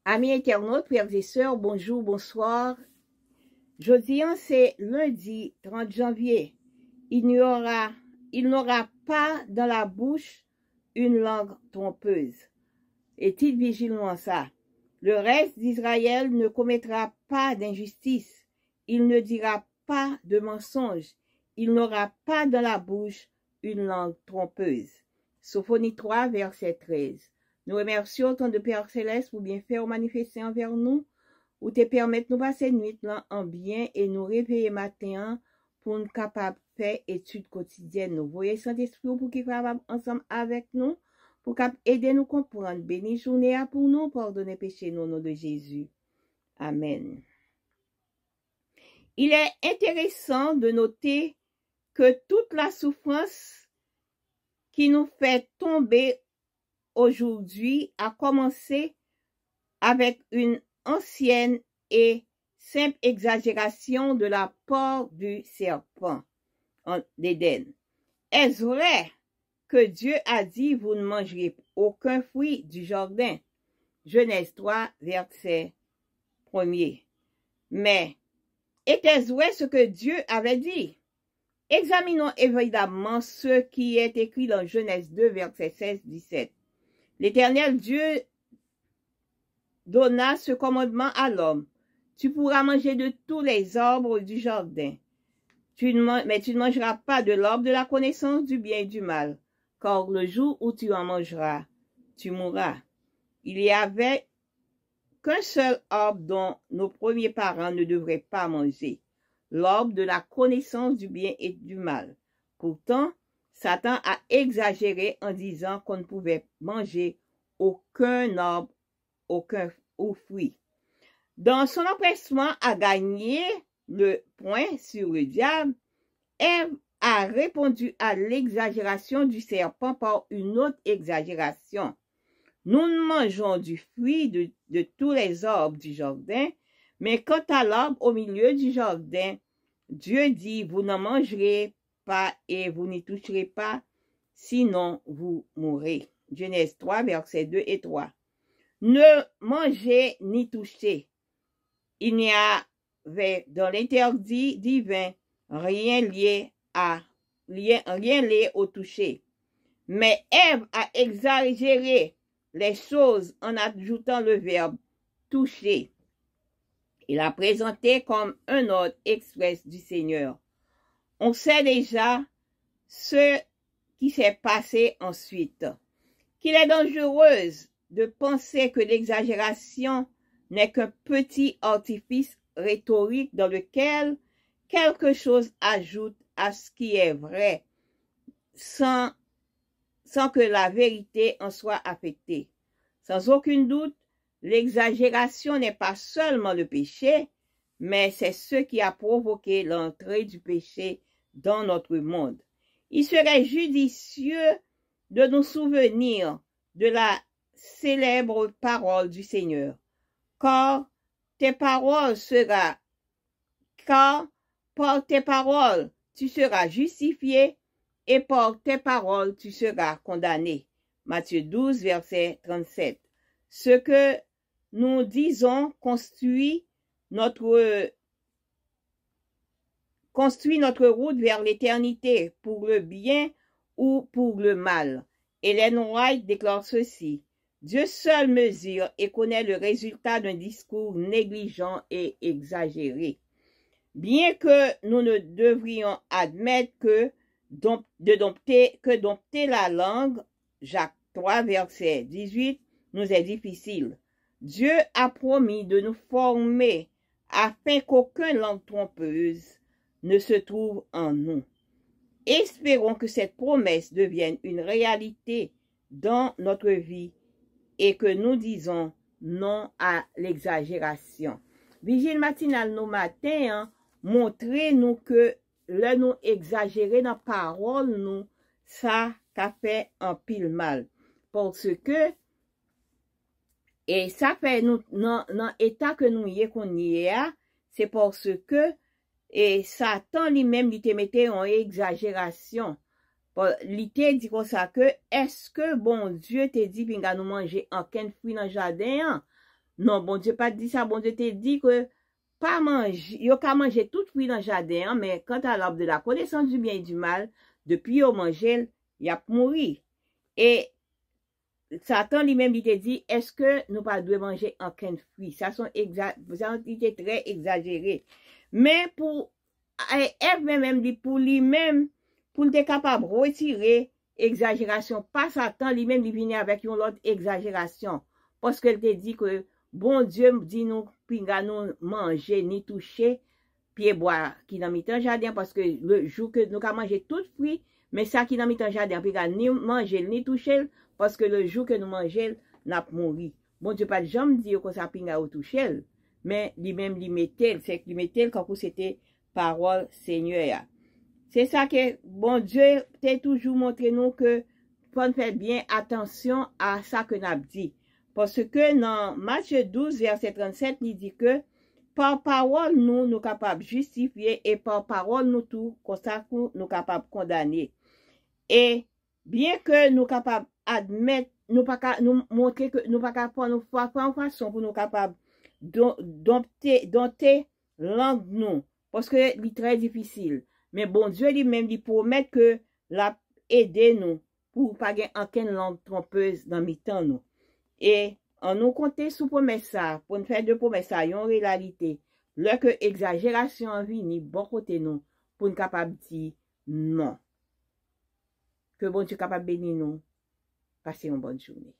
Amis internautes, frères et sœurs, bonjour, bonsoir. Jeudi, c'est lundi 30 janvier. Il n'aura pas dans la bouche une langue trompeuse. Est-il vigilant ça? Le reste d'Israël ne commettra pas d'injustice. Il ne dira pas de mensonge. Il n'aura pas dans la bouche une langue trompeuse. Sophonie 3, verset 13. Nous remercions ton de Père Céleste pour bien faire manifester envers nous, ou te permettre nous passer nuit là en bien et nous réveiller matin pour nous capables de faire études quotidiennes. Nous voyons Saint-Esprit pour qu'il soit ensemble avec nous, pour qu'il aider nous comprendre. Béni journée pour nous, pardonner péché nous au nom de Jésus. Amen. Il est intéressant de noter que toute la souffrance qui nous fait tomber aujourd'hui a commencé avec une ancienne et simple exagération de la part du serpent d'Éden. Est-ce vrai que Dieu a dit vous ne mangerez aucun fruit du jardin? Genèse 3, verset 1er. Mais était-ce vrai ce que Dieu avait dit? Examinons évidemment ce qui est écrit dans Genèse 2, verset 16-17. L'Éternel Dieu donna ce commandement à l'homme. Tu pourras manger de tous les arbres du jardin, mais tu ne mangeras pas de l'arbre de la connaissance du bien et du mal, car le jour où tu en mangeras, tu mourras. Il y avait qu'un seul arbre dont nos premiers parents ne devraient pas manger, l'arbre de la connaissance du bien et du mal. Pourtant, Satan a exagéré en disant qu'on ne pouvait manger aucun arbre, aucun fruit. Dans son empressement à gagner le point sur le diable, Ève a répondu à l'exagération du serpent par une autre exagération. Nous mangeons du fruit de tous les arbres du jardin, mais quant à l'arbre au milieu du jardin, Dieu dit, vous n'en mangerez pas et vous n'y toucherez pas, sinon vous mourrez. Genèse 3, versets 2 et 3. Ne mangez ni touchez. Il n'y avait dans l'interdit divin rien lié au toucher. Mais Ève a exagéré les choses en ajoutant le verbe toucher. Il a présenté comme un ordre express du Seigneur. On sait déjà ce qui s'est passé ensuite. Qu'il est dangereux de penser que l'exagération n'est qu'un petit artifice rhétorique dans lequel quelque chose ajoute à ce qui est vrai, sans que la vérité en soit affectée. Sans aucun doute, l'exagération n'est pas seulement le péché, mais c'est ce qui a provoqué l'entrée du péché dans notre monde. Il serait judicieux de nous souvenir de la célèbre parole du Seigneur. Car par tes paroles, tu seras justifié et par tes paroles, tu seras condamné. Matthieu 12, verset 37. Ce que nous disons construit notre route vers l'éternité pour le bien ou pour le mal. Ellen White déclare ceci. Dieu seul mesure et connaît le résultat d'un discours négligent et exagéré. Bien que nous ne devrions admettre que dompter la langue, Jacques 3, verset 18, nous est difficile. Dieu a promis de nous former afin qu'aucune langue trompeuse ne se trouve en nous. Espérons que cette promesse devienne une réalité dans notre vie et que nous disons non à l'exagération. Vigile matinale nos matins, montrez-nous que le nous exagérer dans parole nous, ça t'a fait un pile mal. Parce que, et ça fait nous, dans l'état que nous y est qu'on y est, c'est parce que, et Satan lui-même, il te mettait en exagération. Il te dit comme ça que, est-ce que bon Dieu te dit, puis nous manger aucun fruit dans le jardin? Non, bon Dieu pas dit ça, bon Dieu te dit que pas manger, yo ka manger tout fruit dans le jardin, mais quant à l'arbre de la connaissance du bien et du mal, depuis yo manger, y a mouri. Et Satan lui-même il te dit, est-ce que nous pas devons manger aucun fruit? Ça sont très exagéré. Mais pour Ève même dit pour lui-même, pour être capable de retirer exagération, pas Satan lui-même il vient avec une autre exagération. Parce qu'elle te dit que bon Dieu dit nous pinga nous manger ni toucher pied bois qui dans mi jardin parce que le jour que nous avons mangé tout fruit, mais ça qui dans mi jardin pinga ni manger ni toucher parce que le jour que nous mangeons n'a pas mouru. Bon Dieu pas jamais dit que ça pinga au toucher, mais lui-même lui mettait, c'est que lui mettait quand c'était parole Seigneur. C'est ça que bon Dieu t'a toujours montré nous que faut faire bien attention à ça que nous dit. Parce que dans Matthieu 12, verset 37, il dit que par parole, nous capables de justifier et par parole, nous tout, comme ça, nous capables de condamner. Et bien que nous capables d'admettre, nous pas nous montrer que nous pas capables nous faire en façon pour nous capables dompter langue nous. Parce que c'est très difficile. Mais bon Dieu lui-même lui promet que l'a aider nous pour pas gagner aucune langue trompeuse dans mi-temps nous. Et on nous compte sur promesse ça, pour nous faire de promesse ça, en réalité, là que exagération vient, bon côté nous, pour nous capable de dire non. Que bon Dieu capable de bénir nous. Passez une bonne journée.